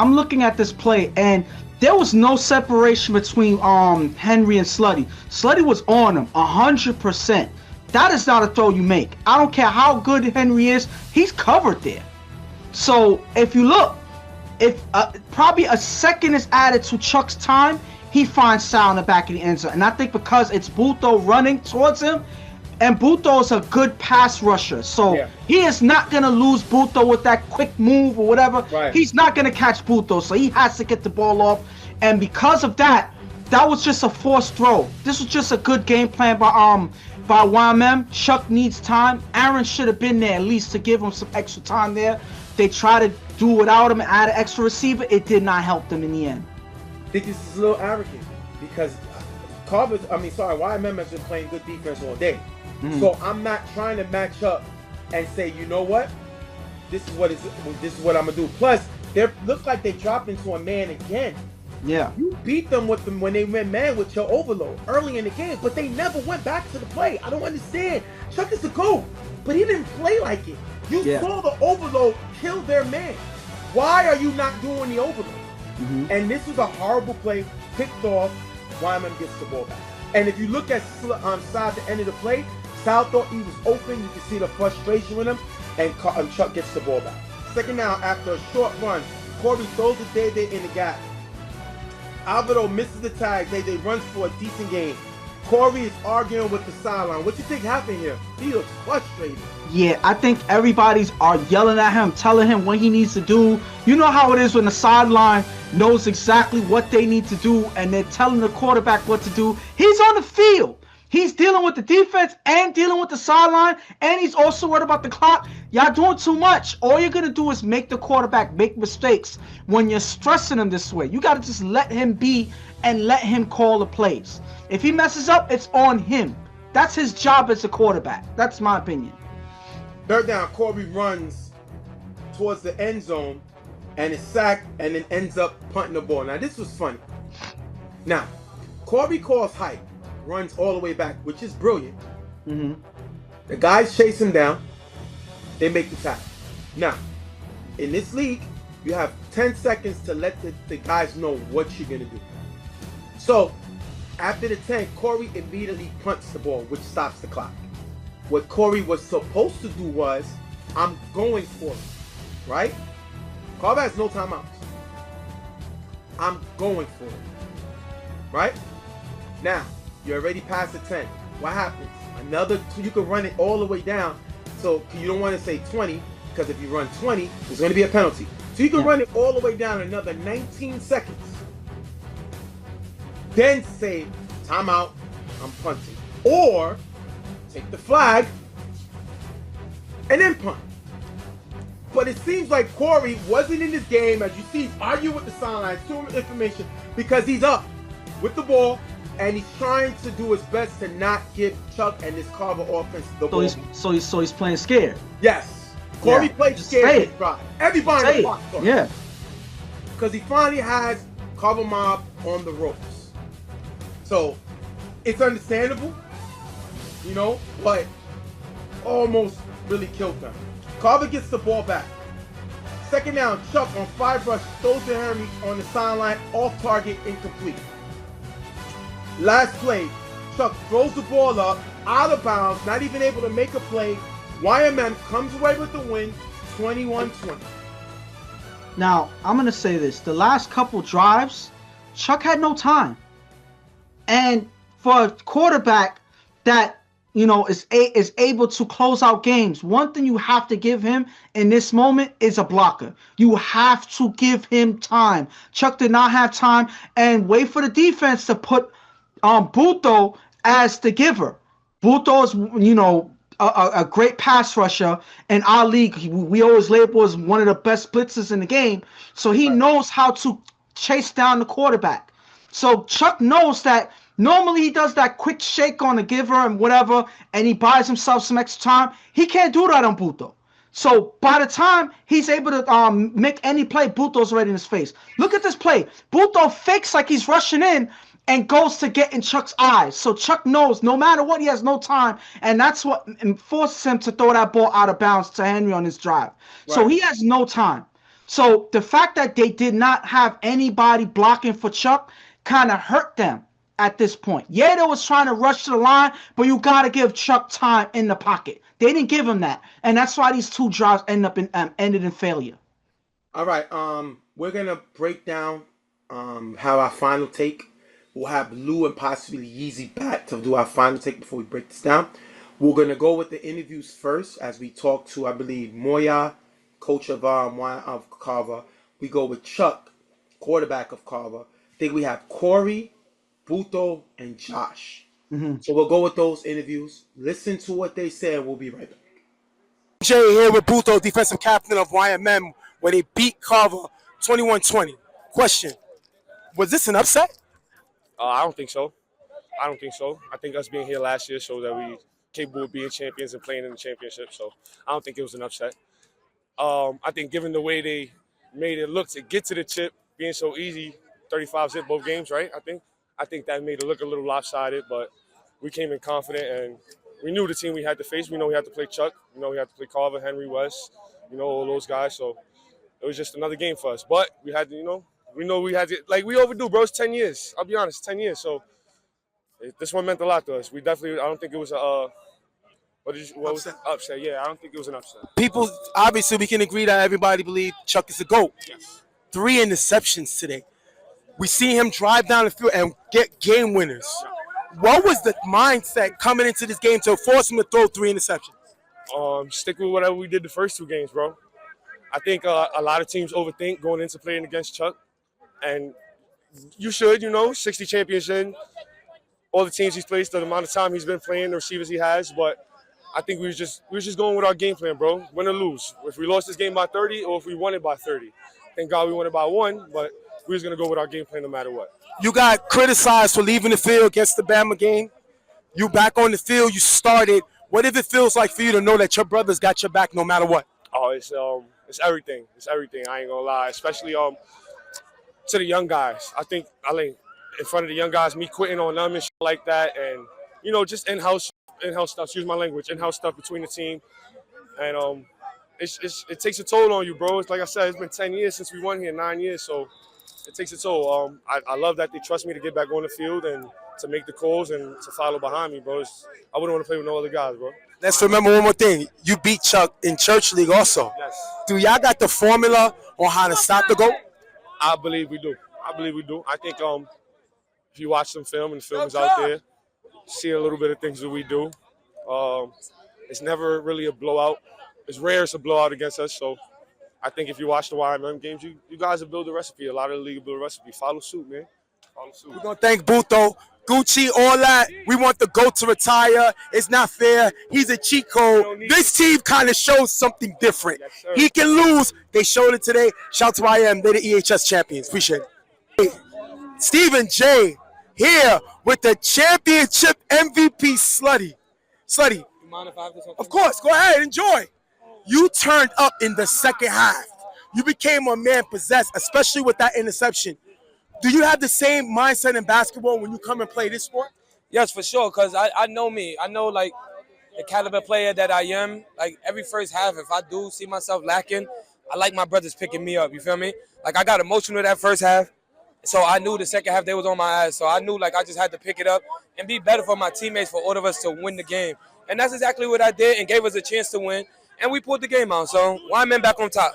I'm looking at this play, and there was no separation between Henry and Slutty. Slutty was on him 100%. That is not a throw you make. I don't care how good Henry is. He's covered there. So if you look, if probably a second is added to Chuck's time, he finds Sal in the back of the end zone. And I think because it's Buto running towards him, and Buto is a good pass rusher. So he is not going to lose Buto with that quick move or whatever. Right. He's not going to catch Buto. So he has to get the ball off. And because of that, that was just a forced throw. This was just a good game plan by YMM. Chuck needs time. Aaron should have been there at least to give him some extra time there. They try to do without him and add an extra receiver. It did not help them in the end. I think this is a little arrogant because YMM has been playing good defense all day. So I'm not trying to match up and say, you know what, this is what I'm gonna do. Plus, they look like they dropped into a man again. Yeah. You beat them when they went man with your overload early in the game, but they never went back to the play. I don't understand. Chuck is the GOAT, but he didn't play like it. You saw the overload kill their man. Why are you not doing the overload? And this was a horrible play, picked off. YMM gets the ball back. And if you look at Sal at the end of the play, Sal thought he was open. You can see the frustration with him, and Chuck gets the ball back. Second down, after a short run, Corey throws to Day in the gap. Alvaro misses the tag. Day runs for a decent gain. Corey is arguing with the sideline. What do you think happened here? He looks frustrated. Yeah, I think everybody's yelling at him, telling him what he needs to do. You know how it is when the sideline knows exactly what they need to do, and they're telling the quarterback what to do. He's on the field. He's dealing with the defense and dealing with the sideline, and he's also worried about the clock. Y'all doing too much. All you're going to do is make the quarterback make mistakes when you're stressing him this way. You got to just let him be and let him call the plays. If he messes up, it's on him. That's his job as a quarterback. That's my opinion. Third down, Corey runs towards the end zone and is sacked and then ends up punting the ball. Now, this was funny. Now, Corey calls hype. Runs all the way back, which is brilliant. The guys chase him down. They make the tackle. Now, in this league, you have 10 seconds to let the guys know what you're going to do. So, after the 10, Corey immediately punts the ball, which stops the clock. What Corey was supposed to do was, I'm going for it, right? Carver has no timeouts. I'm going for it, right? Now, you're already past the 10. What happens? Another, you can run it all the way down. So you don't want to say 20, because if you run 20, there's going to be a penalty. So you can run it all the way down another 19 seconds. Then say, timeout, I'm punting. Or take the flag and then punt. But it seems like Corey wasn't in this game, as you see, he's arguing with the sideline, too much information, because he's up with the ball. And he's trying to do his best to not give Chuck and this Carver offense the ball. So he's playing scared. Yes. Corey played scared. Everybody in the box. Yeah. Because he finally has Carver Mobb on the ropes. So it's understandable, you know, but almost really killed them. Carver gets the ball back. Second down, Chuck on 5 rush, throws to Henry on the sideline, off target, incomplete. Last play, Chuck throws the ball up, out of bounds, not even able to make a play. YMM comes away with the win, 21-20. Now, I'm going to say this. The last couple drives, Chuck had no time. And for a quarterback that, you know, is able to close out games, one thing you have to give him in this moment is a blocker. You have to give him time. Chuck did not have time, and wait for the defense to put Buto as the giver. Buto is, you know, a great pass rusher in our league. We always label as one of the best blitzers in the game. So he knows how to chase down the quarterback. So Chuck knows that normally he does that quick shake on the giver and whatever, and he buys himself some extra time. He can't do that on Buto. So by the time he's able to make any play, Buto's already in his face. Look at this play. Buto fakes like he's rushing in and goes to get in Chuck's eyes. So Chuck knows no matter what, he has no time. And that's what forces him to throw that ball out of bounds to Henry on his drive. Right. So he has no time. So the fact that they did not have anybody blocking for Chuck kind of hurt them at this point. Yeah, they was trying to rush to the line, but you got to give Chuck time in the pocket. They didn't give him that, and that's why these 2 drives ended in failure. All right, we're gonna break down how our final take. We'll have Lou and possibly Yeezy back to do our final take before we break this down. We're gonna go with the interviews first as we talk to, I believe, Moya, coach of Carver. We go with Chuck, quarterback of Carver. I think we have Corey, Buto, and Josh. So we'll go with those interviews. Listen to what they say, and we'll be right back. Jay here with Buto, defensive captain of YMM, where they beat Carver 21-20. Question, was this an upset? I don't think so. I think us being here last year showed that we capable of being champions and playing in the championship. So I don't think it was an upset. I think given the way they made it look to get to the chip, being so easy, 35 zip both games, right? I think that made it look a little lopsided, but we came in confident and we knew the team we had to face. We know we had to play Chuck. We know we had to play Carver, Henry West, all those guys. So it was just another game for us. But we had to, we had to, like, we overdue, bro. It's 10 years. I'll be honest, 10 years. So this one meant a lot to us. I don't think it was upset? Yeah, I don't think it was an upset. People, obviously, we can agree that everybody believed Chuck is the GOAT. Yes. 3 interceptions today. We see him drive down the field and get game winners. What was the mindset coming into this game to force him to throw 3 interceptions? Stick with whatever we did the first 2 games, bro. I think a lot of teams overthink going into playing against Chuck. And you should, 60 champions in, all the teams he's played, the amount of time he's been playing, the receivers he has. But I think we was just going with our game plan, bro. Win or lose. If we lost this game by 30 or if we won it by 30. Thank God we won it by 1, but we was going to go with our game plan no matter what. You got criticized for leaving the field against the Bama game. You back on the field, you started. What if it feels like for you to know that your brothers got your back no matter what? Oh, it's everything. It's everything. I ain't gonna lie. Especially to the young guys. I think in front of the young guys, me quitting on them and shit like that, and just in-house stuff. Excuse my language. In-house stuff between the team, and it takes a toll on you, bro. It's like I said, it's been 10 years since we won here, 9 years, so it takes a toll. I love that they trust me to get back on the field and to make the calls and to follow behind me, bro. I wouldn't want to play with no other guys, bro. Let's remember one more thing. You beat Chuck in Church League also. Yes. Do y'all got the formula on how to stop the GOAT? I believe we do. I think if you watch some film and the film is out there, see a little bit of things that we do. It's never really a blowout. It's rare it's a blowout against us. So I think if you watch the YMM games, you guys will build a recipe. A lot of the league will build a recipe. Follow suit, man. Follow suit. We're going to thank Buto, Gucci, all that. We want the GOAT to retire. It's not fair. He's a cheat code. This team kind of shows something different. Yes, he can lose. They showed it today. Shout to YM. They're the EHS champions. Appreciate it. Stephen J. here with the championship MVP Slutty. Slutty. You mind if I have this on? Of course. Go ahead. Enjoy. You turned up in the second half. You became a man possessed, especially with that interception. Do you have the same mindset in basketball when you come and play this sport? Yes, for sure, because I know me. I know, like, the caliber player that I am. Like, every first half, if I do see myself lacking, I like my brothers picking me up, you feel me? Like, I got emotional that first half, so I knew the second half they was on my ass. So I knew, like, I just had to pick it up and be better for my teammates, for all of us to win the game. And that's exactly what I did and gave us a chance to win. And we pulled the game out. So YMM back on top.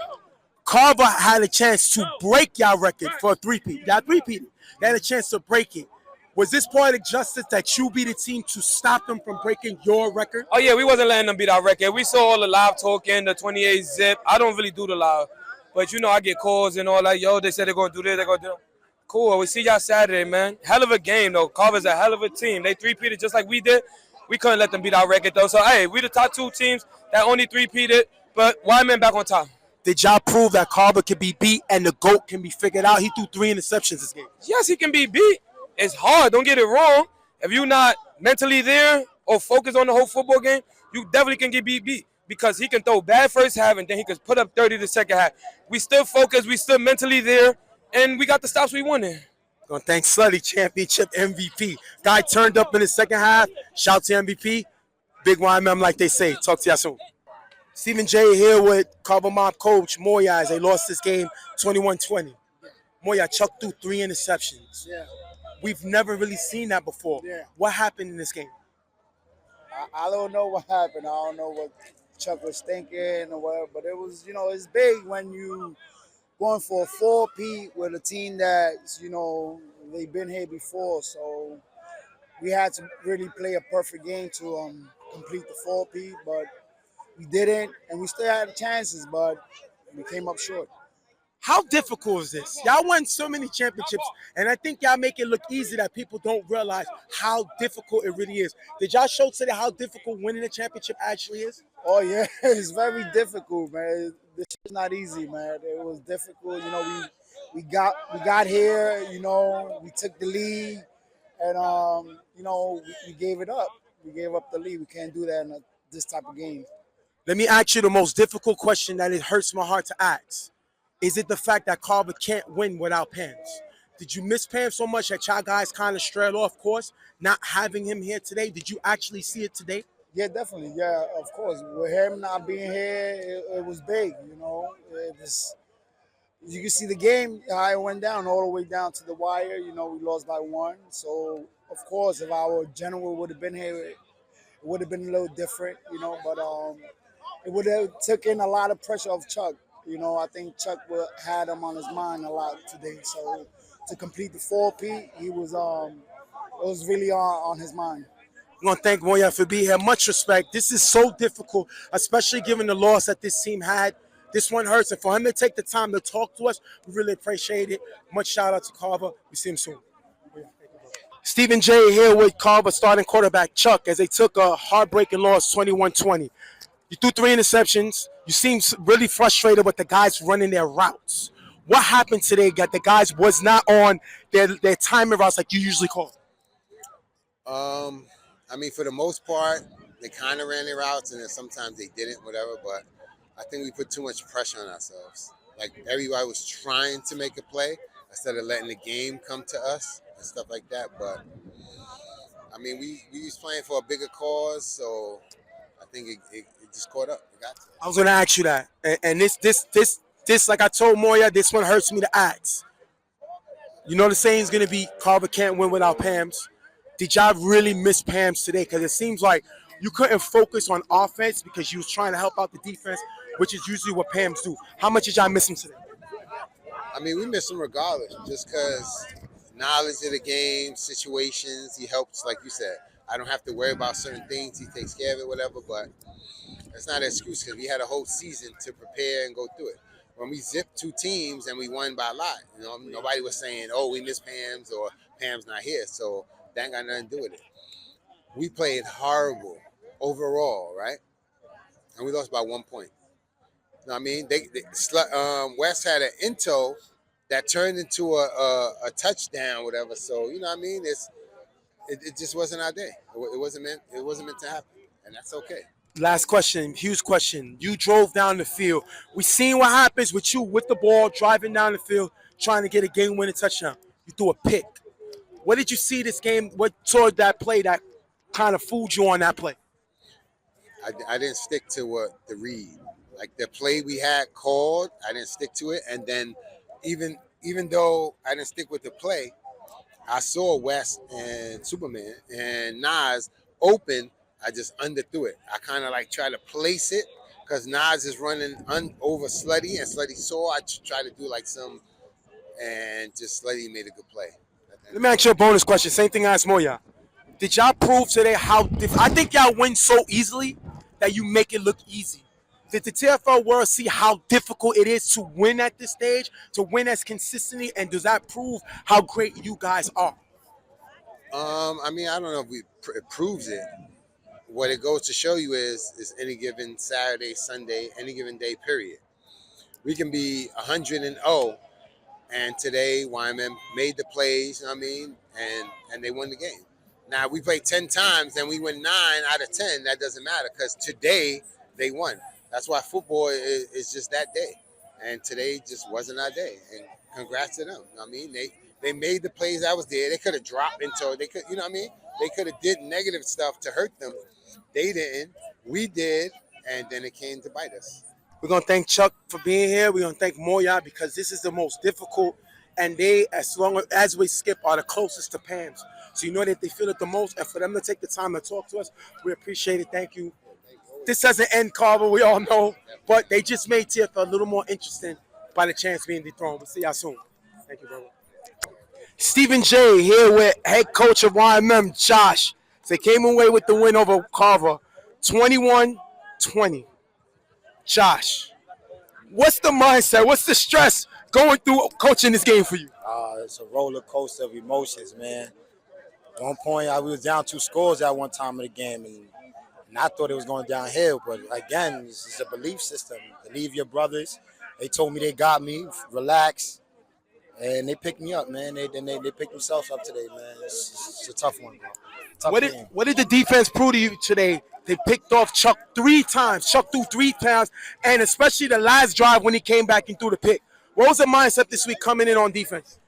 Carver had a chance to break y'all record for a three-peat. Y'all three-peated. They had a chance to break it. Was this part of justice that you be the team to stop them from breaking your record? Oh, yeah, we wasn't letting them beat our record. We saw all the live talking, the 28 zip. I don't really do the live. But, I get calls and all that. Yo, they said they're going to do this, they're going to do that. Cool. We see y'all Saturday, man. Hell of a game, though. Carver's a hell of a team. They three-peated just like we did. We couldn't let them beat our record, though. So, hey, we the top 2 teams that only three-peated. But YMM back on top. Did y'all prove that Carver can be beat and the GOAT can be figured out? He threw 3 interceptions this game. Yes, he can be beat. It's hard. Don't get it wrong. If you're not mentally there or focused on the whole football game, you definitely can get beat because he can throw bad first half and then he can put up 30 the second half. We still focused. We still mentally there, and we got the stops we wanted. Gonna thank Slutty, championship MVP. Guy turned up in the second half. Shout to MVP. Big YMM, like they say. Talk to y'all soon. Stephen J here with Carver Mobb coach Moya as they lost this game 21-20. Moya, Chuck threw 3 interceptions. Yeah, We've never really seen that before. yeah. What happened in this game? I don't know what happened. I don't know what Chuck was thinking or whatever, but it was, it's big when you going for a 4-peat with a team that's, they've been here before. So we had to really play a perfect game to complete the 4-peat, but we didn't, and we still had chances, but we came up short. How difficult is this? Y'all won so many championships, and I think y'all make it look easy that people don't realize how difficult it really is. Did y'all show today how difficult winning a championship actually is? Oh yeah, it's very difficult, man. This is not easy, man. It was difficult. We got here. We took the lead, and we gave it up. We gave up the lead. We can't do that in this type of game. Let me ask you the most difficult question that it hurts my heart to ask. Is it the fact that Carver can't win without Pams? Did you miss Pam so much that y'all guys kind of strayed off course, not having him here today? Did you actually see it today? Yeah, definitely. Yeah, of course. With him not being here, it was big. It was. You can see the game how it went down all the way down to the wire. We lost by 1. So of course, if our general would have been here, it would have been a little different. But it would have taken a lot of pressure off Chuck. I think Chuck had him on his mind a lot today. So to complete the 4-peat, it was really on his mind. I want to thank Moya for being here. Much respect. This is so difficult, especially given the loss that this team had. This one hurts, and for him to take the time to talk to us, we really appreciate it. Much shout out to Carver. We see him soon. Stephen J here with Carver starting quarterback Chuck as they took a heartbreaking loss 21-20. You threw 3 interceptions. You seem really frustrated with the guys running their routes. What happened today that the guys was not on their timing routes like you usually call? For the most part, they kind of ran their routes, and then sometimes they didn't, whatever. But I think we put too much pressure on ourselves. Like, everybody was trying to make a play instead of letting the game come to us and stuff like that. But, we was playing for a bigger cause, so I think it just caught up. It got to us. I was going to ask you that. And this, like I told Moya, this one hurts me to ask. The saying's going to be Carver can't win without Pams. Did y'all really miss Pams today? Because it seems like you couldn't focus on offense because you was trying to help out the defense, which is usually what Pams do. How much did y'all miss him today? We miss him regardless, just because knowledge of the game, situations, he helps, like you said. I don't have to worry about certain things. He takes care of it, whatever, but that's not an excuse because we had a whole season to prepare and go through it. When we zipped 2 teams and we won by a lot, nobody was saying, oh, we miss Pams or Pam's not here. So that ain't got nothing to do with it. We played horrible overall, right? And we lost by 1 point. West had an into that turned into a touchdown, whatever. So, it just wasn't our day. It wasn't meant to happen. And that's okay. Last question, huge question. You drove down the field. We seen what happens with you with the ball, driving down the field, trying to get a game-winning touchdown. You threw a pick. What did you see this game? What toward that play that kind of fooled you on that play? I didn't stick to the read. Like the play we had called, I didn't stick to it. And then even though I didn't stick with the play, I saw West and Superman and Nas open. I just underthrew it. I kind of tried to place it because Nas is running over Slutty, and Slutty saw. I tried to do some, and just Slutty made a good play. Let me ask you a bonus question. Same thing I asked Moya. Did y'all prove today how I think y'all win so easily that you make it look easy. Did the TFL world see how difficult it is to win at this stage, to win as consistently, and does that prove how great you guys are? I don't know if it proves it. What it goes to show you is any given Saturday, Sunday, any given day, period. We can be 100-0, and today YMM made the plays, and they won the game. Now, we play 10 times and we win 9 out of 10. That doesn't matter because today they won. That's why football is just that day. And today just wasn't our day. And congrats to them. They made the plays that was there. They could have dropped into, they could, They could have did negative stuff to hurt them. They didn't. We did. and then it came to bite us. We're going to thank Chuck for being here. We're going to thank Moya because this is the most difficult, and they, as long as we skip, are the closest to Pam's. So you know that they feel it the most, and for them to take the time to talk to us, we appreciate it. Thank you. This doesn't end Carver, we all know, but they just made Tiff a little more interesting by the chance being dethroned. We'll see y'all soon. Thank you, brother. Stephen J. here with head coach of YMM, Josh. They came away with the win over Carver, 21-20. Josh, what's the mindset? What's the stress going through coaching this game for you? It's a roller coaster of emotions, man. At one point, we was down 2 scores at one time of the game, and I thought it was going downhill. But again, it's a belief system. Believe your brothers. They told me they got me. Relax. And they picked me up, man. They picked themselves up today, man. It's a tough one, bro. What did the defense prove to you today? They picked off Chuck 3 times. Chuck threw 3 times, and especially the last drive when he came back and threw the pick. What was the mindset this week coming in on defense?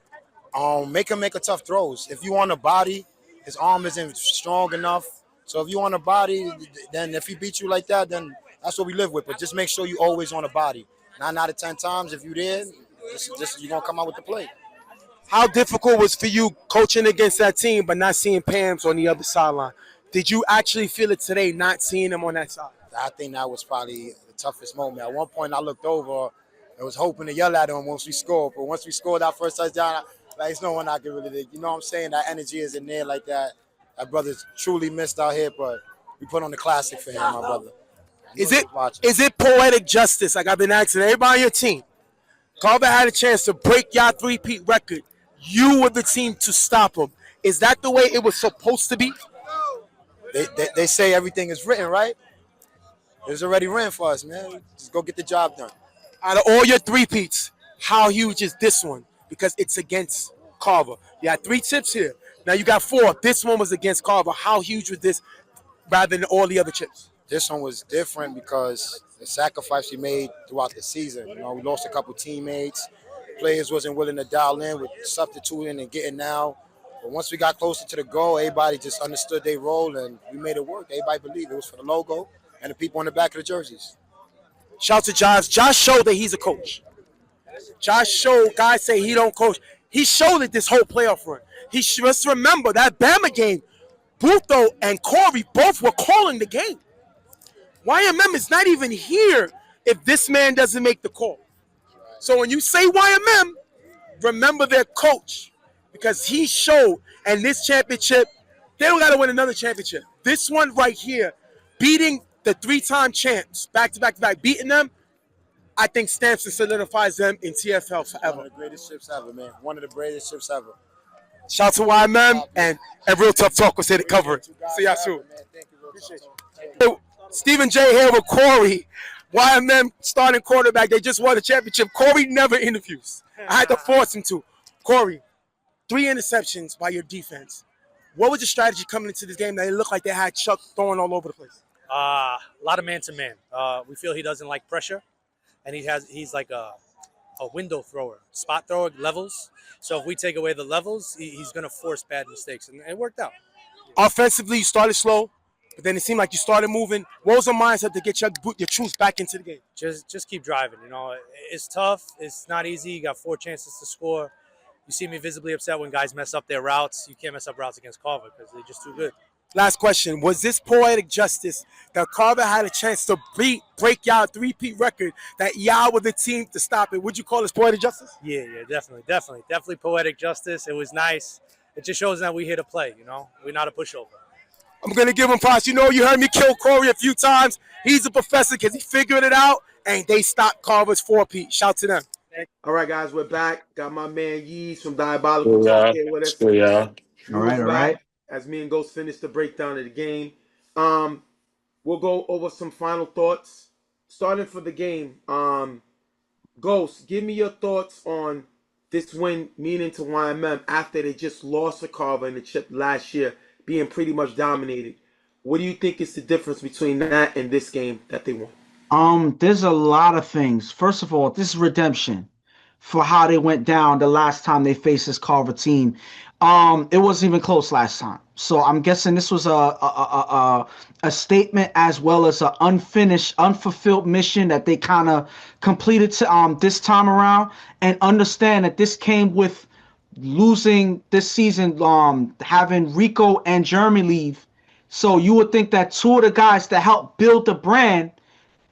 Make him make a tough throws. If you want a body, his arm isn't strong enough. So if you want a body, then if he beats you like that, then that's what we live with. But just make sure you always on a body. 9 out of 10 times, if you did, just you're gonna come out with the play. How difficult was for you coaching against that team but not seeing Pam's on the other sideline? Did you actually feel it today not seeing them on that side? I think that was probably the toughest moment. At one point I looked over and was hoping to yell at him once we scored. But once we scored that first touchdown, it's no one I could really, you know what I'm saying? That energy isn't there like that. That brother's truly missed out here, but we put on the classic for him, my brother. Is it poetic justice, like I've been asking everybody on your team? Carver had a chance to break y'all 3-peat record. You were the team to stop him. Is that the way it was supposed to be? They say everything is written, right? It was already written for us, man. Just go get the job done. Out of all your 3-peats, how huge is this one? Because it's against Carver. You had 3 chips here. Now you got 4. This one was against Carver. How huge was this rather than all the other chips? This one was different because the sacrifice we made throughout the season. You know, we lost a couple teammates. Players wasn't willing to dial in with substituting and getting now. But once we got closer to the goal, everybody just understood their role and we made it work. Everybody believed it was for the logo and the people on the back of the jerseys. Shout out to Josh. Josh showed that he's a coach. Josh showed, guys say he don't coach. He showed it this whole playoff run. He must remember that Bama game, Butho and Corey both were calling the game. YMM is not even here if this man doesn't make the call. So when you say YMM, remember their coach because he showed, and this championship, they don't got to win another championship. This one right here, beating the 3-time champs, back-to-back, beating them, I think stamps and solidifies them in TFL forever. One of the greatest ships ever, man. One of the greatest ships ever. Shout out to YMM and Real Tough Talk was here to cover it. See y'all soon. Appreciate you. Stephen J. here with Corey. YMM starting quarterback. They just won the championship. Corey never interviews. I had to force him to. Corey, 3 interceptions by your defense. What was the strategy coming into this game that it looked like they had Chuck throwing all over the place? A lot of man-to-man. We feel he doesn't like pressure, and he's like a window thrower, spot thrower, levels. So if we take away the levels, he's going to force bad mistakes, and it worked out. Offensively, you started slow, but then it seemed like you started moving. What was the mindset to get your troops back into the game? Just keep driving. You know, it's tough. It's not easy. You got 4 chances to score. You see me visibly upset when guys mess up their routes. You can't mess up routes against Carver because they're just too good. Last question. Was this poetic justice that Carver had a chance to break y'all 3-peat record, that y'all were the team to stop it? Would you call this poetic justice? Yeah, definitely poetic justice. It was nice. It just shows that we're here to play, you know. We're not a pushover. I'm going to give him props. You know, you heard me kill Corey a few times. He's a professor because he figured it out, and they stopped Carver's 4-peat. Shout to them. All right, guys, we're back. Got my man Yeez from Diabolical Talk here with us. All right. As me and Ghost finish the breakdown of the game, we'll go over some final thoughts. Starting for the game, Ghost, give me your thoughts on this win meaning to YMM after they just lost to Carver in the chip last year, being pretty much dominated. What do you think is the difference between that and this game that they won? There's a lot of things. First of all, this is redemption for how they went down the last time they faced this Carver team. It wasn't even close last time. So I'm guessing this was a statement as well as an unfinished, unfulfilled mission that they kind of completed to this time around. And understand that this came with losing this season, having Rico and Jeremy leave. So you would think that two of the guys that helped build the brand,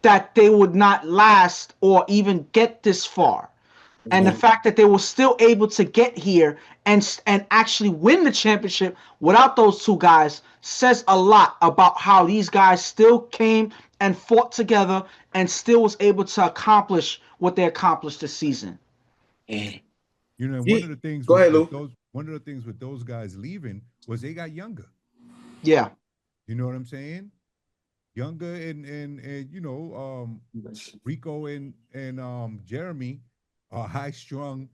that they would not last or even get this far. And the fact that they were still able to get here and actually win the championship without those two guys says a lot about how these guys still came and fought together and still was able to accomplish what they accomplished this season. You know, one of the things Go ahead, with Lou. those guys leaving was they got younger. Yeah. You know what I'm saying? Younger and you know, Rico and Jeremy are high strung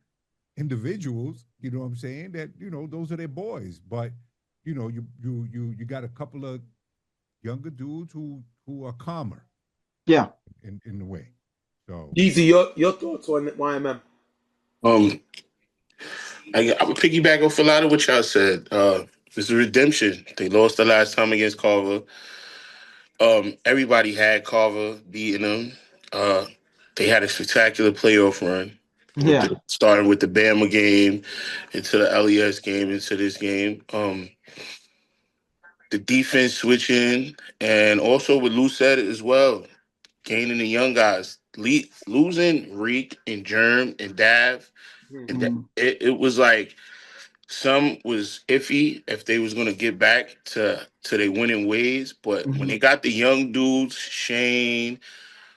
individuals, you know what I'm saying? That, you know, those are their boys. But, you know, you got a couple of younger dudes who are calmer Yeah. in the way. So Easy, your thoughts on YMM? I'm a piggyback off a lot of what y'all said. It's a redemption. They lost the last time against Carver. Everybody had Carver beating them. They had a spectacular playoff run, Yeah. starting with the Bama game, into the LES game, into this game. The defense switching, and also what Lou said as well, gaining the young guys, losing Reek and Germ and Dav, and it was like some was iffy if they was gonna get back to their winning ways, but when they got the young dudes, Shane,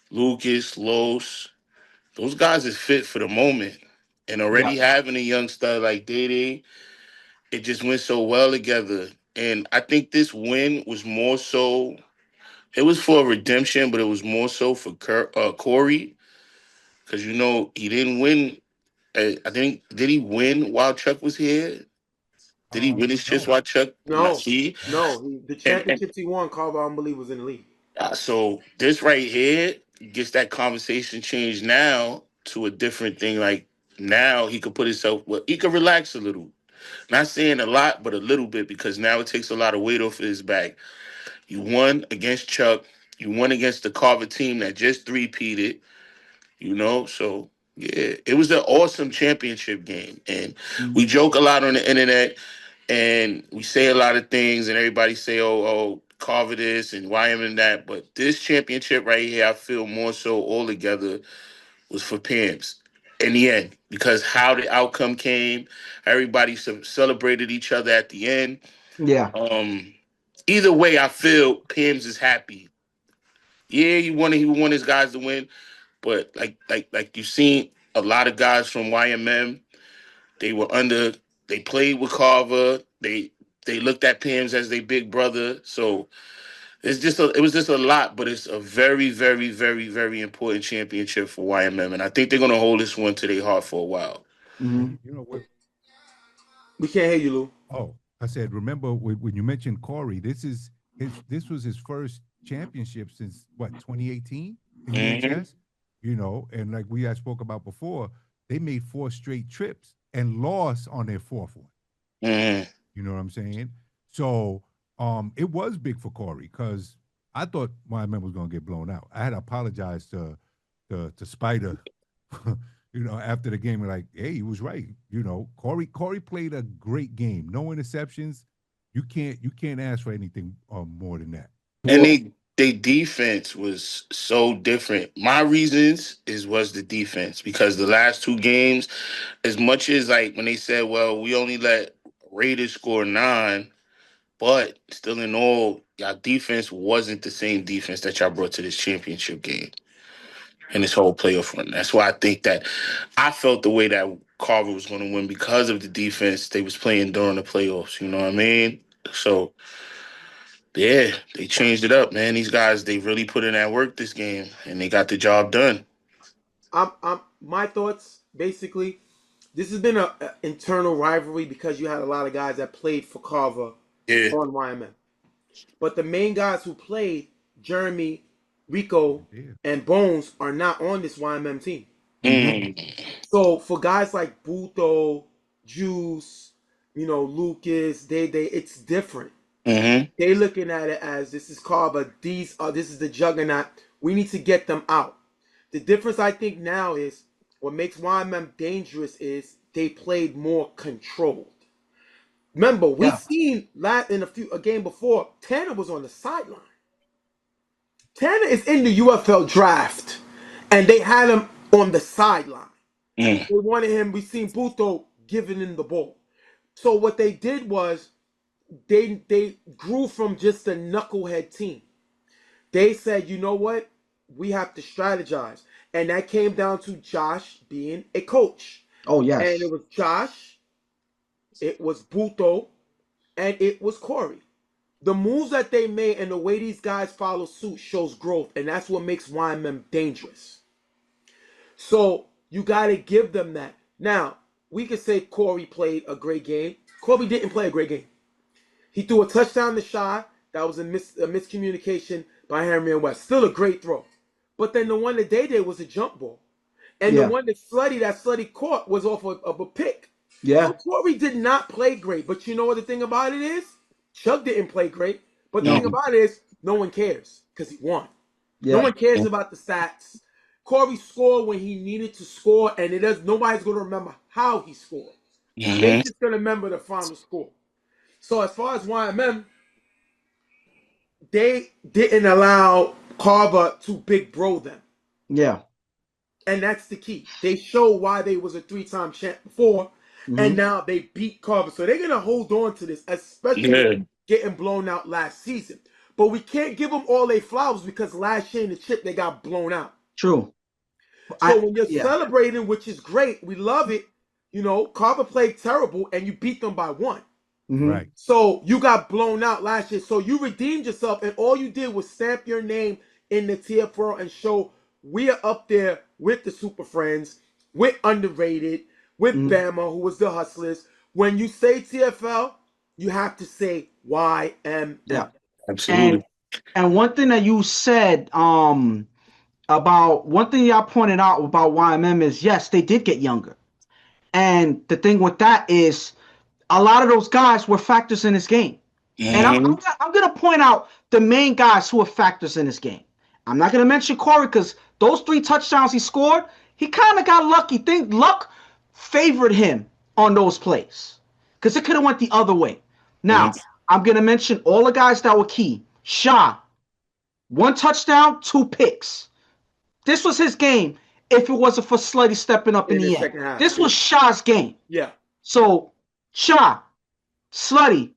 Lucas, Los, those guys is fit for the moment, and already having a young stud like Dede, it just went so well together. And I think this win was more so, it was for redemption, but it was more so for Corey, because you know he didn't win. I think, did he win while Chuck was here? Did he win his chips while Chuck? Not No, see. no. The And championships he won, Carver, I believe, was in the league. so this right here gets that conversation changed now to a different thing. Like now he could put himself, well, he could relax a little. Not saying a lot, but a little bit, because now it takes a lot of weight off of his back. You won against Chuck. You won against the Carver team that just three-peated, you know? So, yeah, it was an awesome championship game. And we joke a lot on the internet, and we say a lot of things, and everybody say, oh, Carver this and YMM that. But this championship right here, I feel more so all together was for Pam's in the end, because how the outcome came, everybody celebrated each other at the end. Yeah. Either way, I feel Pam's is happy. Yeah, he wanted his guys to win, but like you've seen a lot of guys from YMM, they were under, they played with Carver, they looked at Pam's as their big brother. So it was just a lot, but it's a very, very, very, very important championship for YMM, and I think they're gonna hold this one to their heart for a while. you know what? We can't hear you, Lou. Oh, I said, remember when you mentioned Corey, this was his first championship since what, 2018 in EHS? You know, and like we had spoke about before, they made 4 straight trips and lost on their 4th one. You know what I'm saying? So it was big for Corey, because I thought YMM was gonna get blown out. I had apologized to Spider, you know, after the game, like, hey, he was right. You know, Corey played a great game. No interceptions. You can't ask for anything more than that. And they defense was so different. My reasons was the defense, because the last 2 games, as much as like when they said, well, we only let Raiders score 9, but still in all, y'all defense wasn't the same defense that y'all brought to this championship game and this whole playoff run. That's why I think that I felt the way that Carver was going to win, because of the defense they was playing during the playoffs. You know what I mean? So yeah, they changed it up, man. These guys, they really put in that work this game, and they got the job done. My thoughts, basically, this has been a internal rivalry because you had a lot of guys that played for Carver on YMM. But the main guys who played, Jeremy, Rico, and Bones, are not on this YMM team. So for guys like Buto, Juice, Lucas, it's different. Mm-hmm. They looking at it as this is Carver, this is the juggernaut. We need to get them out. The difference I think now is what makes YMM dangerous is they played more controlled. Remember, we seen in a game before, Tanner was on the sideline. Tanner is in the UFL draft, and they had him on the sideline. Mm. They wanted him. We seen Buto giving him the ball. So what they did was they grew from just a knucklehead team. They said, you know what? We have to strategize. And that came down to Josh being a coach. Oh, yes. And it was Josh, it was Buto, and it was Corey. The moves that they made and the way these guys follow suit shows growth, and that's what makes YMM dangerous. So you got to give them that. Now, we could say Corey played a great game. Corey didn't play a great game. He threw a touchdown to Shy. That was a miscommunication by Henry and West. Still a great throw. But then the one that they did was a jump ball. And the one that Slutty caught was off of a pick. Yeah. So Corey did not play great. But you know what the thing about it is? Chuck didn't play great. But the thing about it is, no one cares because he won. Yeah. No one cares about the stats. Corey scored when he needed to score, and nobody's going to remember how he scored. Mm-hmm. They're just going to remember the final score. So as far as YMM, they didn't allow Carver to big bro them. Yeah. And that's the key. They show why they was a 3-time champ before, and now they beat Carver. So they're going to hold on to this, especially getting blown out last season. But we can't give them all their flowers because last year in the chip, they got blown out. True. So when you're celebrating, which is great, we love it. Carver played terrible, and you beat them by 1. Mm-hmm. Right. So you got blown out last year. So you redeemed yourself, and all you did was stamp your name in the TFL and show we are up there with the Super Friends, with Underrated, with Bama, who was the Hustlers. When you say TFL, you have to say YMM. Yeah. Absolutely. And one thing that you said, about one thing y'all pointed out about YMM is yes, they did get younger. And the thing with that is a lot of those guys were factors in this game. And I'm going to point out the main guys who are factors in this game. I'm not going to mention Corey because those 3 touchdowns he scored, he kind of got lucky. Think luck favored him on those plays because it could have went the other way. Now, I'm going to mention all the guys that were key. Shah, 1 touchdown, 2 picks. This was his game if it wasn't for Slutty stepping up in the end. This was Shah's game. Yeah. So, Shah, Slutty,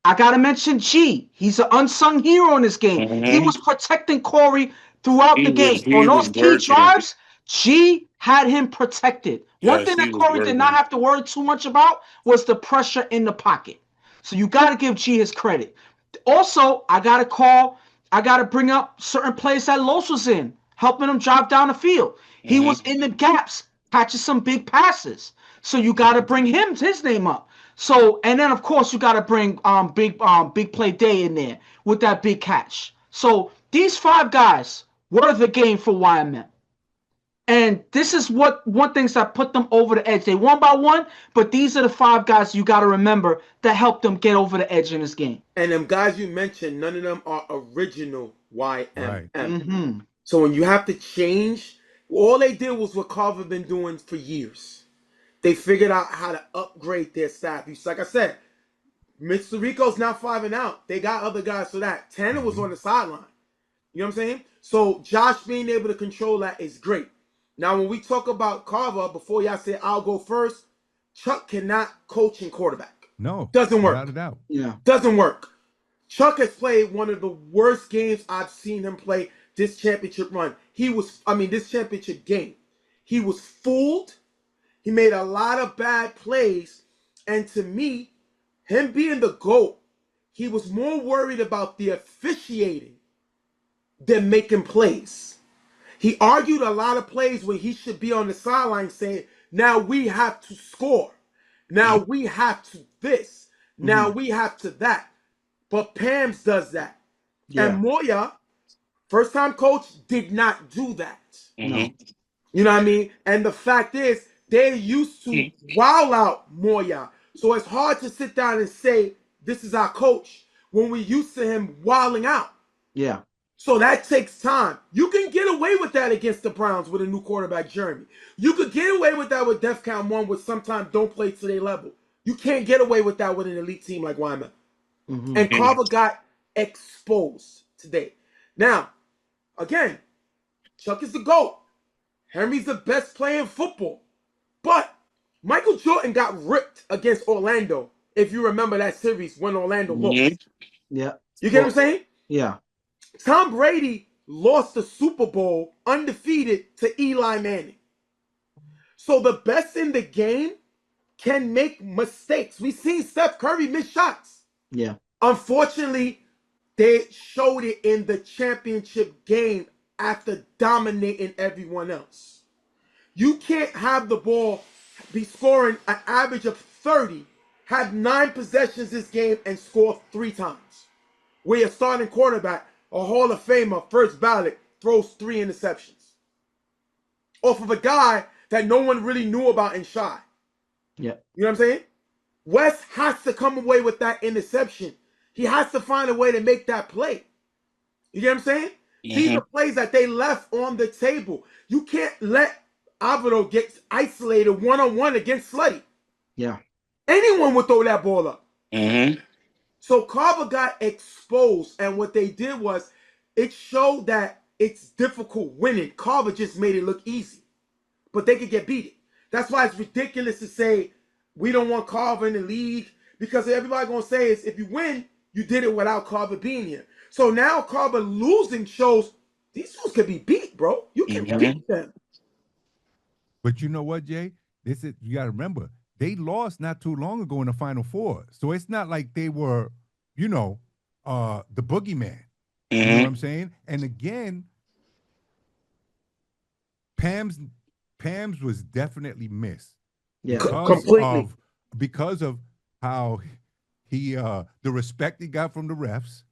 I got to mention G. He's an unsung hero in this game. Mm-hmm. He was protecting Corey throughout the game. On those key drives, G had him protected. One thing that Corey did not have to worry too much about was the pressure in the pocket. So you got to give G his credit. Also, I got to bring up certain plays that Los was in, helping him drive down the field. He was in the gaps, catching some big passes. So you got to bring his name up. So, and then of course you got to bring big play day in there with that big catch. So these 5 guys were the game for YMM. And this is one things that put them over the edge. They won by 1, but these are the 5 guys you got to remember that helped them get over the edge in this game. And them guys you mentioned, none of them are original YMM. Right. Mm-hmm. So when you have to change, all they did was what Carver been doing for years. They figured out how to upgrade their staff. Like I said, Mr. Rico's now 5 and out. They got other guys for that. Tanner was on the sideline. You know what I'm saying? So Josh being able to control that is great. Now, when we talk about Carver, before y'all say I'll go first, Chuck cannot coach and quarterback. No. Doesn't work. Without a doubt. Yeah. Doesn't work. Chuck has played one of the worst games I've seen him play this championship run. This championship game. He was fooled. He made a lot of bad plays. And to me, him being the GOAT, he was more worried about the officiating than making plays. He argued a lot of plays when he should be on the sideline saying, now we have to score. Now we have to this. Now we have to that. But Pams does that. Yeah. And Moya, first-time coach, did not do that. Mm-hmm. You know what I mean? And the fact is, they used to wow out Moya. So it's hard to sit down and say this is our coach when we used to him wilding out. Yeah. So that takes time. You can get away with that against the Browns with a new quarterback, Jeremy. You could get away with that with Def Count 1, which sometimes don't play to their level. You can't get away with that with an elite team like YMM. And Carver got exposed today. Now, again, Chuck is the GOAT. Henry's the best player in football. But Michael Jordan got ripped against Orlando, if you remember that series when Orlando lost. Yeah. You get what I'm saying? Yeah. Tom Brady lost the Super Bowl undefeated to Eli Manning. So the best in the game can make mistakes. We've seen Steph Curry miss shots. Yeah. Unfortunately, they showed it in the championship game after dominating everyone else. You can't have the ball be scoring an average of 30, have 9 possessions this game, and score 3 times. Where your starting quarterback, a Hall of Famer, first ballot, throws 3 interceptions. Off of a guy that no one really knew about in Shy. Yeah. You know what I'm saying? West has to come away with that interception. He has to find a way to make that play. You get what I'm saying? These are plays that they left on the table. You can't let Alvaro get isolated one-on-one against Slutty. Yeah. Anyone would throw that ball up. So Carver got exposed, and what they did was it showed that it's difficult winning. Carver just made it look easy, but they could get beat. That's why it's ridiculous to say we don't want Carver in the league, because everybody gonna say is if you win, you did it without Carver being here. So now Carver losing shows these dudes could be beat, bro. You can beat them. But you know what, Jay? This is, you got to remember, they lost not too long ago in the Final Four. So it's not like they were, you know, the boogeyman. You know what I'm saying? And again, Pam's was definitely missed. Yeah. Completely. Because of how he the respect he got from the refs.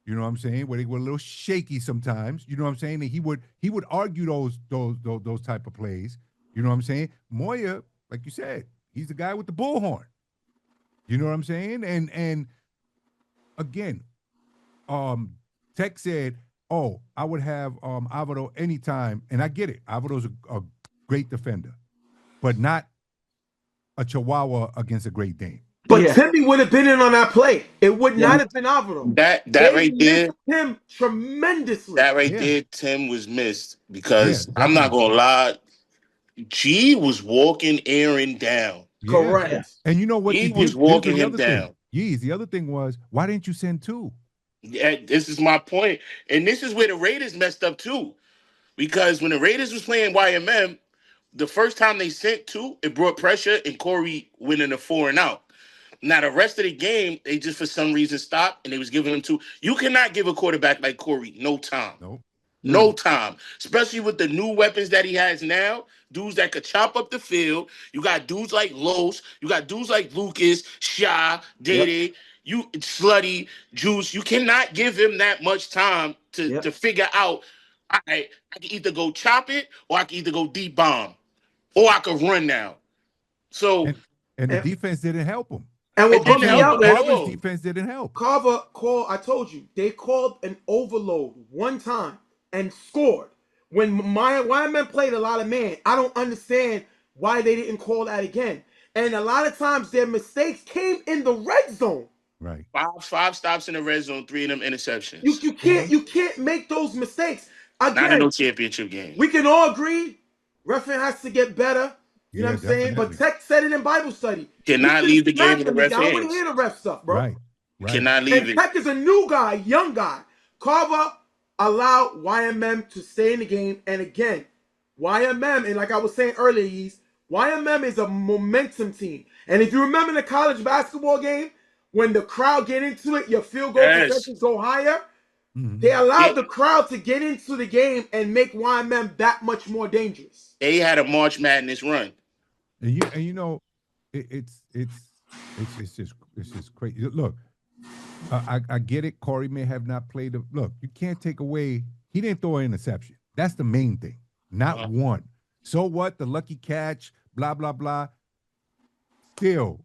You know what I'm saying? Where they were a little shaky sometimes. You know what I'm saying? And he would argue those type of plays. You know what I'm saying? Moya, like you said, he's the guy with the bullhorn. You know what I'm saying? And again, Tech said, "Oh, I would have Alvaro anytime," and I get it. Alvaro's a great defender, but not a Chihuahua against a Great Dane. But Timmy would have been in on that play. It would not have been Alvaro. That right there, him tremendously. That right there, Tim was missed because I'm not gonna lie, G was walking Aaron down. Correct. And you know what? He was walking him down. Yeez, the other thing was, why didn't you send 2? Yeah, this is my point. And this is where the Raiders messed up too. Because when the Raiders was playing YMM, the first time they sent 2, it brought pressure and Corey went in a 4 and out. Now, the rest of the game, they just for some reason stopped and they was giving them 2. You cannot give a quarterback like Corey no time. Nope. No time. Especially with the new weapons that he has now. Dudes that could chop up the field. You got dudes like Los. You got dudes like Lucas, Sha, Dede, you Slutty, Juice. You cannot give him that much time to figure out, all right, I can either go chop it or I can either go deep bomb. Or I could run now. So and the defense didn't help him. And what put me out, Carver's defense didn't help. Carver called, I told you, they called an overload one time and scored. When YMM played a lot of man, I don't understand why they didn't call that again. And a lot of times their mistakes came in the red zone. Right. 5 stops in the red zone, 3 of them interceptions. You can't make those mistakes. Again, not in no championship game. We can all agree, referee has to get better. You know what I'm saying? But Tech said it in Bible study. Cannot leave the game in the ref hands. I want to hear the ref stuff, bro. Right. Cannot leave it. Tech is a new guy, young guy. Carver allowed YMM to stay in the game. And again, YMM, and like I was saying earlier, YMM is a momentum team. And if you remember the college basketball game, when the crowd get into it, your field goal percentages go higher. They allowed the crowd to get into the game and make YMM that much more dangerous. They had a March Madness run. And you know, it's just crazy. Look, I get it. Corey may have not played. Look, you can't take away. He didn't throw an interception. That's the main thing. Not one. So what? The lucky catch. Blah blah blah. Still,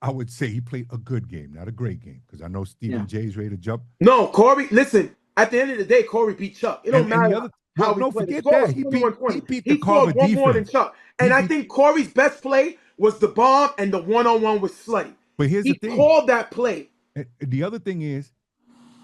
I would say he played a good game, not a great game, because I know Stephen J's ready to jump. No, Corey, listen, at the end of the day, Corey beat Chuck. It don't And the matter other, how well, he no, played. The forget score was that. He 21-20. beat the He Carver scored one more than defense. Chuck. And I think Corey's best play was the bomb and the one-on-one with Slutty. But here's He the thing. called that play. And the other thing is,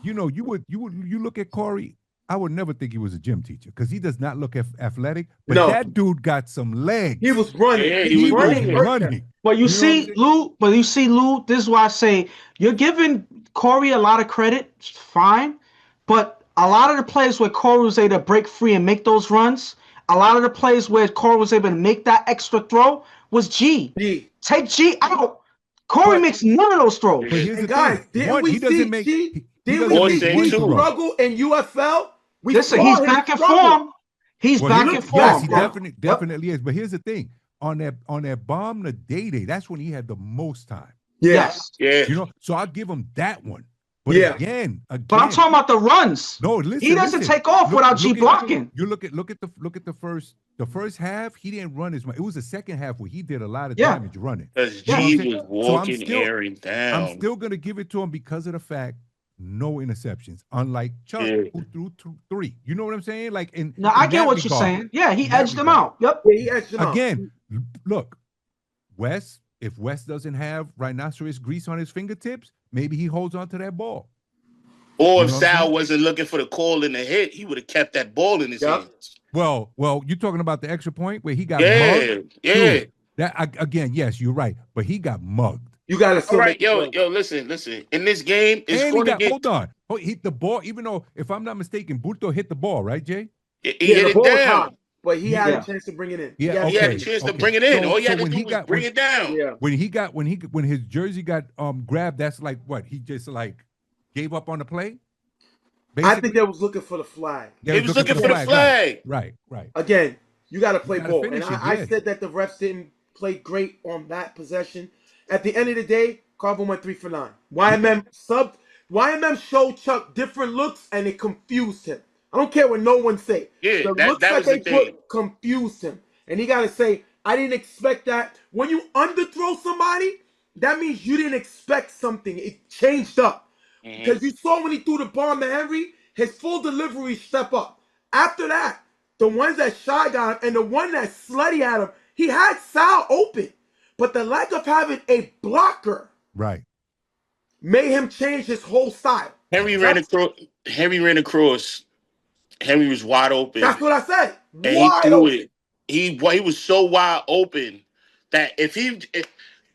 you look at Corey. I would never think he was a gym teacher because he does not look athletic. But that dude got some legs. He was running. Yeah, he was running. But you see, Lou. This is why I say you're giving Corey a lot of credit. Fine, but a lot of the plays where Corey was able to break free and make those runs, a lot of the plays where Corey was able to make that extra throw was G. Take G out. Corey makes none of those throws. But here's the guys, thing. didn't we see G? Didn't we see G struggle in UFL? Listen, he's back in form. He's back in form. Yes, he definitely is. But here's the thing: on that bomb the day, that's when he had the most time. Yes. Yeah. So I'll give him that one. But again. But I'm talking about the runs. No, listen. He doesn't take off without G blocking. You look at the first half. He didn't run as much. It was the second half where he did a lot of damage running. Because G was walking, airing down. I'm still gonna give it to him because of the fact. No interceptions, unlike Chuck, who threw 3. You know what I'm saying? Like, I get what you're saying. Yeah, he edged them out. Yep. Yeah, he edged them out. Again, look, if Wes doesn't have rhinoceros grease on his fingertips, maybe he holds on to that ball. Or if Sal wasn't looking for the call in the hit, he would have kept that ball in his hands. Well, you're talking about the extra point where he got mugged? Yeah. Dude, that again, yes, you're right, but he got mugged. You gotta all right, yo, listen. In this game, it's going to get. Hold on. He hit the ball, even though, if I'm not mistaken, Burto hit the ball, right, Jay? He hit it down. But he had a chance to bring it in. Yeah, he had a chance to bring it in. All he had to do was bring it down. Yeah. When his jersey got grabbed, that's like what? He just like gave up on the play? Basically? I think they was looking for the flag. They was looking for the flag. Right. Again, you got to play ball. And I said that the refs didn't play great on that possession. At the end of the day, Carver went 3 for 9. YMM showed Chuck different looks and it confused him. I don't care what no one say. Yeah, the that looks that was they the thing. put confused him. And he got to say, I didn't expect that. When you underthrow somebody, that means you didn't expect something. It changed up. Because you saw when he threw the bomb to Henry, his full delivery step up. After that, the ones that Shy got him and the one that Slutty had him, he had Sal open. But the lack of having a blocker made him change his whole style. Henry ran across. Henry was wide open. That's what I said. And he threw it. He was so wide open that if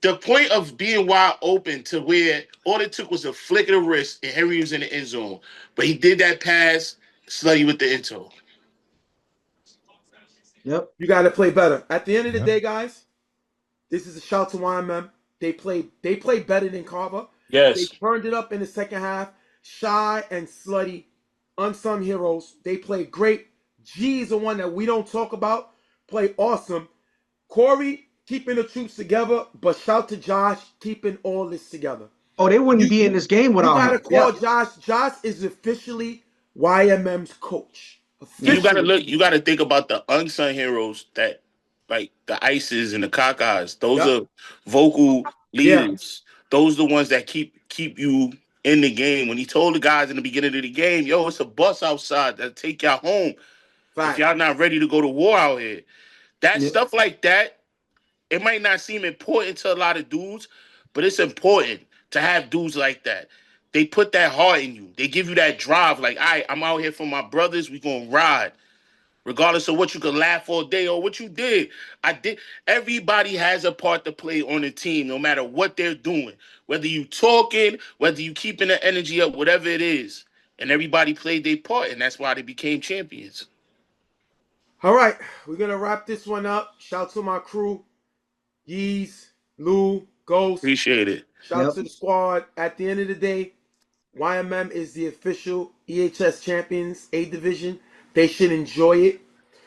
the point of being wide open to where all it took was a flick of the wrist and Henry was in the end zone. But he did that pass, Slutty with the end zone. Yep. You got to play better. At the end of the day, guys, this is a shout to YMM. They played better than Carver. Yes. They turned it up in the second half. Shy and Slutty, unsung heroes. They played great. G is the one that we don't talk about. Played awesome. Corey keeping the troops together, but shout to Josh keeping all this together. Oh, they wouldn't be in this game without him. You gotta call Josh. Josh is officially YMM's coach. You gotta think about the unsung heroes that, like the Ices and the Kakas. Those are vocal leaders. Those are the ones that keep you in the game. When he told the guys in the beginning of the game, yo, it's a bus outside that'll take y'all home. If y'all not ready to go to war out here. Stuff like that, it might not seem important to a lot of dudes, but it's important to have dudes like that. They put that heart in you. They give you that drive. Like, all right, I'm out here for my brothers. We gonna ride. Regardless of what you could laugh all day or what you did. Everybody has a part to play on the team, no matter what they're doing. Whether you talking, whether you keeping the energy up, whatever it is. And everybody played their part, and that's why they became champions. All right, we're going to wrap this one up. Shout to my crew, Yeez, Lou, Ghost. Appreciate it. Shout to the squad. At the end of the day, YMM is the official EHS champions, A division. They should enjoy it.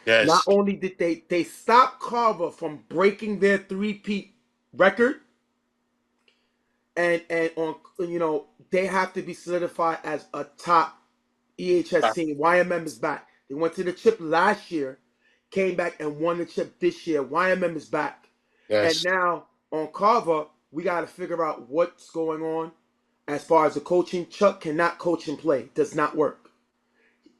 Yes. Not only did they stop Carver from breaking their 3-peat record, and on they have to be solidified as a top EHS team. YMM is back. They went to the chip last year, came back and won the chip this year. YMM is back. Yes. And now on Carver, we got to figure out what's going on as far as the coaching. Chuck cannot coach and play. Does not work.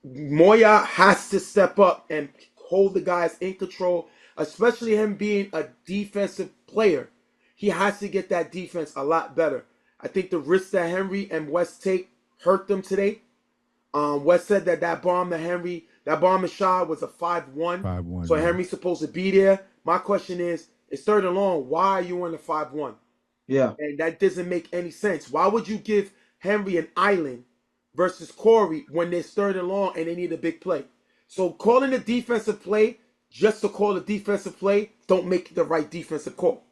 Moya has to step up and hold the guys in control, especially him being a defensive player. He has to get that defense a lot better. I think the risks that Henry and West take hurt them today. West said that bomb and shot was a 5-1. 5-1. So Henry's supposed to be there. My question is, it's third and long. Why are you on the 5-1? Yeah. And that doesn't make any sense. Why would you give Henry an island versus Corey when there's third and long and they need a big play? So calling a defensive play just to call a defensive play don't make the right defensive call.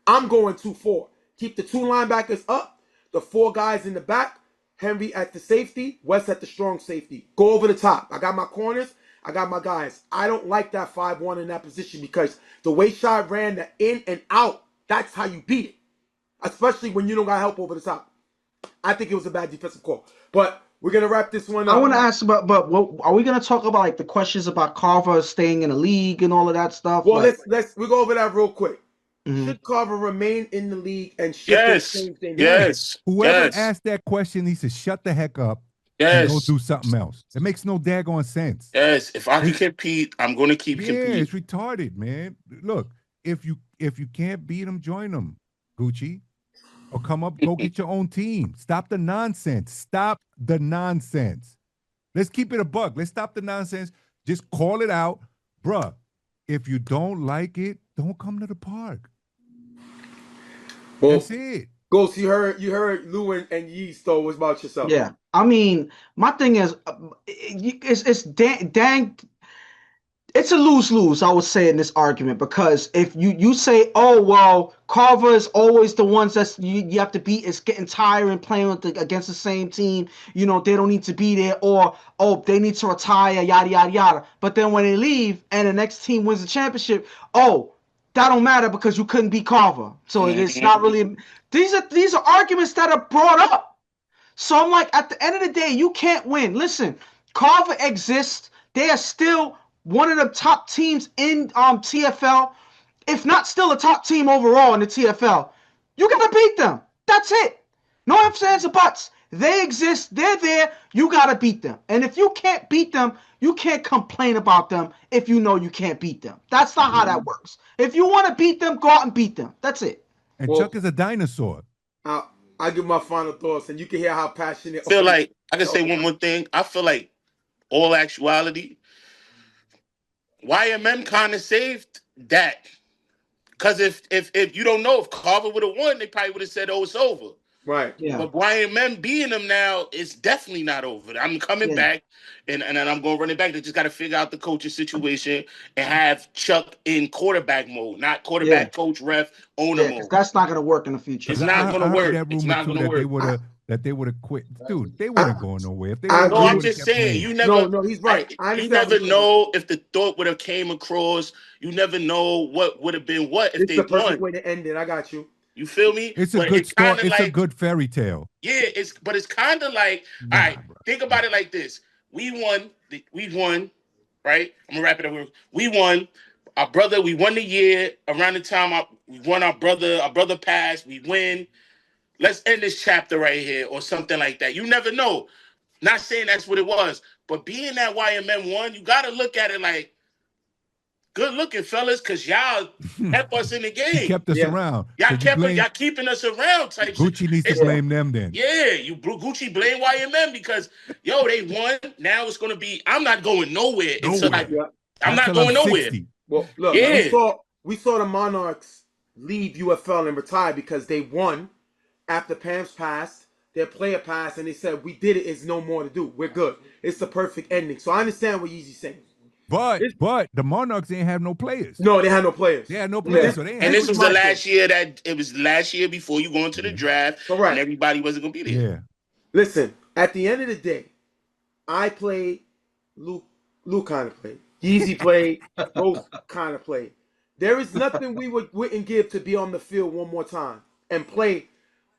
I'm going 2-4. Keep the 2 linebackers up, the 4 guys in the back, Henry at the safety, West at the strong safety. Go over the top. I got my corners. I got my guys. I don't like that 5-1 in that position because the way Shot ran the in and out, that's how you beat it. Especially when you don't got help over the top. I think it was a bad defensive call. But we're going to wrap this one up. I want to ask about, but what, are we going to talk about like the questions about Carver staying in the league and all of that stuff? Well, like, we'll go over that real quick. Mhm. Should Carver remain in the league and should they change their name? Yes. Whoever Yes. asked that question needs to shut the heck up Yes. and go do something else. It makes no daggone sense. Yes. If I can compete, I'm going to keep Yeah, competing. it's retarded, man. Look, if you can't beat them, join them, Gucci. Or come up, go get your own team. Stop the nonsense. Stop the nonsense. Let's keep it a buck. Let's stop the nonsense. Just call it out. Bruh, if you don't like it, don't come to the park. Well, that's it. Ghost, you heard Lou and Yeast though. What's about yourself? Yeah, I mean, my thing is, it's dang. It's a lose-lose, I would say, in this argument, because if you say, oh, well, Carver is always the ones that you have to beat, is getting tired and playing against the same team, they don't need to be there, or, oh, they need to retire, yada, yada, yada. But then when they leave and the next team wins the championship, oh, that don't matter because you couldn't beat Carver. So it's not really – these are arguments that are brought up. So I'm like, at the end of the day, you can't win. Listen, Carver exists. They are still – one of the top teams in TFL, if not still a top team overall in the TFL. You gotta beat them. That's it. No ifs, ands, or buts. They exist. They're there. You gotta beat them. And if you can't beat them, you can't complain about them if you know you can't beat them. That's not how that works. If you want to beat them, go out and beat them. That's it. And Chuck is a dinosaur. I'll give my final thoughts, and you can hear how passionate. I feel like I can say one more thing. I feel like all actuality, YMM kind of saved that. Because if you don't know, if Carver would have won, they probably would have said, oh, it's over. Right. Yeah. But YMM beating them now, it's definitely not over. I'm coming back, and I'm going to run it back. They just got to figure out the coaching situation and have Chuck in quarterback mode, not quarterback, coach, ref, owner mode. That's not going to work in the future. It's not going to work. It's not going to work. That they would have quit. Dude, they weren't going nowhere. If they I'm just saying, you never. No, he's right. You never know if the thought would have came across. You never know what would have been what if it's they the perfect won. way to end it. I got you. You feel me? It's a good story. It's a good fairy tale. Yeah, it's kind of like, all right, think about it like this. We won, right? I'm gonna wrap it up. We won. Our brother, we won the year around the time we won our brother passed, we win. Let's end this chapter right here or something like that. You never know. Not saying that's what it was, but being that YMM won, you got to look at it like, good looking, fellas, because y'all kept us in the game. He kept us around. Y'all keeping us around type Gucci shit. needs to blame them then. Yeah, Gucci blame YMM because, they won. Now it's going to be, I'm not going nowhere. I'm not going nowhere. 60. Well, look, we saw the Monarchs leave UFL and retire because they won after Pam's passed, their player passed, and they said, we did it, it's no more to do. We're good. It's the perfect ending. So I understand what Yeezy's saying. But the Monarchs didn't have no players. No, they had no players. They had no players. So and this was the last year before you go into the draft. Correct. And everybody wasn't going to be there. Yeah. Listen, at the end of the day, I played, Luke kind of played. Yeezy played, Rose kind of played. There is nothing we wouldn't give to be on the field one more time and play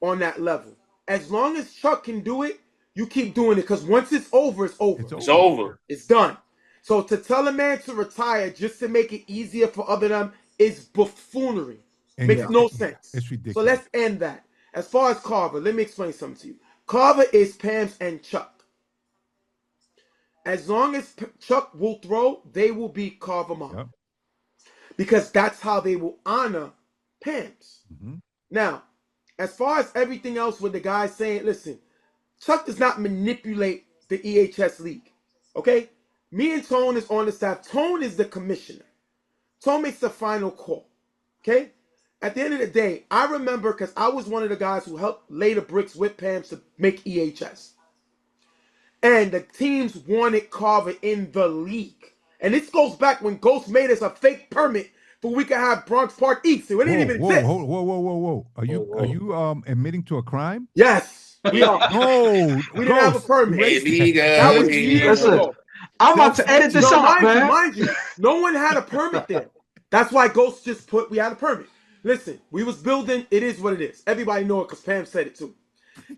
on that level. As long as Chuck can do it, you keep doing it. Because once it's over, it's over. It's over. It's done. So to tell a man to retire just to make it easier for other them is buffoonery. Makes no sense. It's ridiculous. So let's end that. As far as Carver, let me explain something to you. Carver is Pam's and Chuck. As long as Chuck will throw, they will be Carver Mobb. Yep. Because that's how they will honor Pam's. Mm-hmm. Now, as far as everything else with the guys saying, listen, Chuck does not manipulate the EHS league. Okay? Me and Tone is on the staff. Tone is the commissioner. Tone makes the final call. Okay? At the end of the day, I remember because I was one of the guys who helped lay the bricks with Pam's to make EHS. And the teams wanted Carver in the league. And this goes back when Ghost made us a fake permit for we could have Bronx Park East. So it didn't even exist. Whoa. Are you admitting to a crime? Yes, we are. No, we didn't have a permit. That was years ago. I'm about to edit this out, man. Mind you, no one had a permit then. That's why Ghost just put we had a permit. Listen, we was building. It is what it is. Everybody know it because Pam said it too.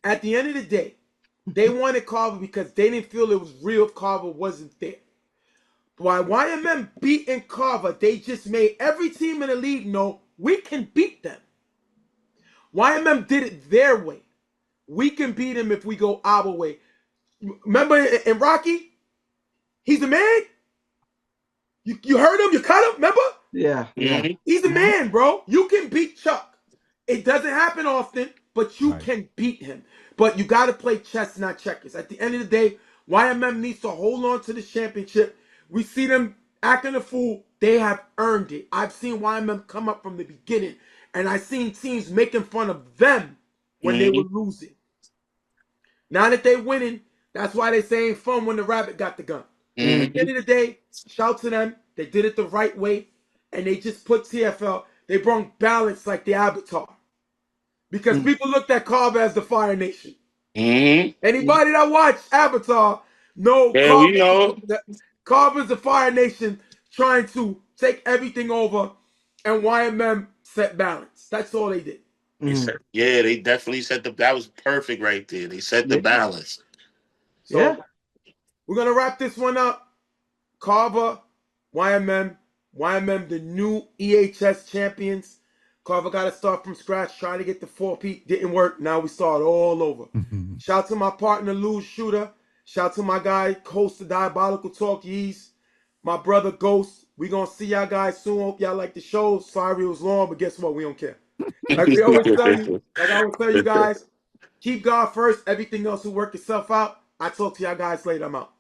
At the end of the day, they wanted Carver because they didn't feel it was real if Carver wasn't there. While YMM beating Carver, they just made every team in the league know we can beat them. YMM did it their way. We can beat him if we go our way. Remember in Rocky? He's the man. You heard him? You cut him? Remember? Yeah. He's the man, bro. You can beat Chuck. It doesn't happen often, but you can beat him. But you got to play chess, not checkers. At the end of the day, YMM needs to hold on to the championship. We see them acting a fool. They have earned it. I've seen YMM come up from the beginning, and I've seen teams making fun of them when they were losing. Now that they're winning, that's why they say ain't fun when the rabbit got the gun. At the end of the day, shout to them. They did it the right way, and they just put TFL. They brought balance like the Avatar. Because people looked at Carver as the Fire Nation. Anybody that watched Avatar know Carver's the Fire Nation trying to take everything over, and YMM set balance. That's all they did. They definitely set that was perfect right there. They set the balance. So we're gonna wrap this one up. Carver, YMM, the new EHS champions. Carver got to start from scratch, trying to get the 4-peat. Didn't work. Now we start all over. Shout out to my partner, Lou Shooter. Shout out to my guy, host of Diabolical Talk Yeast. My brother, Ghost. We going to see y'all guys soon. Hope y'all like the show. Sorry it was long, but guess what? We don't care. Like we always tell you, like I always tell you guys, keep God first. Everything else will work itself out. I talk to y'all guys later. I'm out.